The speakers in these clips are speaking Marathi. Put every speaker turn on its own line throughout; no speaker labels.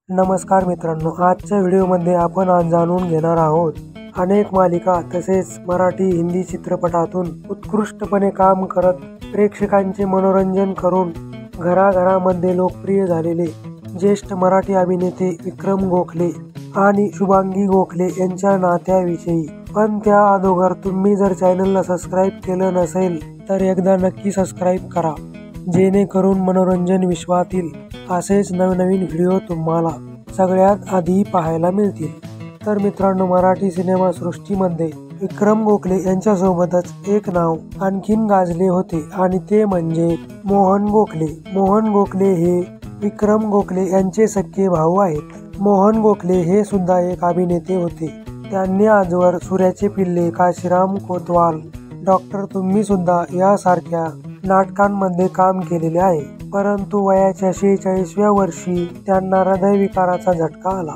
नमस्कार मित्रांनो, आजच्या व्हिडिओमध्ये आपण आज जाणून घेणार आहोत अनेक मालिका तसेच मराठी हिंदी चित्रपटातून उत्कृष्टपणे काम करत प्रेक्षकांचे मनोरंजन करून घराघरामध्ये लोकप्रिय झालेले ज्येष्ठ मराठी अभिनेते विक्रम गोखले आणि शुभांगी गोखले यांच्या नात्याविषयी। पण त्या अगोदर तुम्ही जर चॅनलला सबस्क्राईब केलं नसेल तर एकदा नक्की सबस्क्राईब करा, जेणेकरून मनोरंजन विश्वातील असेच नवनवीन व्हिडिओ तुम्हाला सगळ्यात आधी पाहायला मिळतील। तर मित्रांनो, मराठी सिनेमा सृष्टीमध्ये विक्रम गोखले यांच्यासोबतच एक नाव आणखीन गाजले होते आणि ते म्हणजे मोहन गोखले। मोहन गोखले हे विक्रम गोखले यांचे सख्खे भाऊ आहेत। मोहन गोखले हे सुद्धा एक अभिनेते होते। त्यांनी आजवर सूर्याचे पिल्ले, काशीराम कोतवाल, डॉक्टर तुम्ही सुद्धा यासारख्या नाटकांमध्ये काम केलेले आहे। परंतु वयाच्या 46व्या वर्षी त्यांना हृदयविकाराचा झटका आला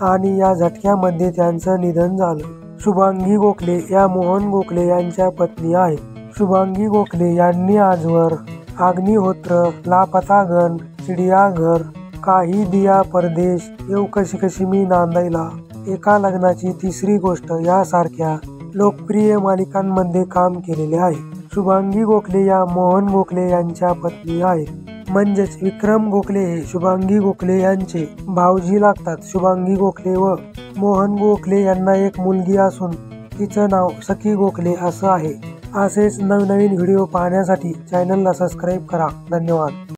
आणि या झटक्यामध्ये त्यांचं निधन झालं। शुभांगी गोखले या मोहन गोखले यांच्या पत्नी आहेत। शुभांगी गोखले यांनी आजवर अग्निहोत्र, लापतागण, चिडियाघर, काही दिया परदेश, येऊ कशी कशी मी नांदायला, एका लग्नाची तिसरी गोष्ट यासारख्या लोकप्रिय मालिकांमध्ये काम केलेले आहे। शुभांगी गोखले या मोहन गोखले यांच्या पत्नी आहेत। म्हणजेच विक्रम गोखले हे शुभांगी गोखले यांचे भाऊजी लागतात। शुभांगी गोखले व मोहन गोखले यांना एक मुलगी असून तिचं नाव सखी गोखले असं आहे। असेच नवनवीन व्हिडिओ पाहण्यासाठी चॅनलला सबस्क्राईब करा। धन्यवाद।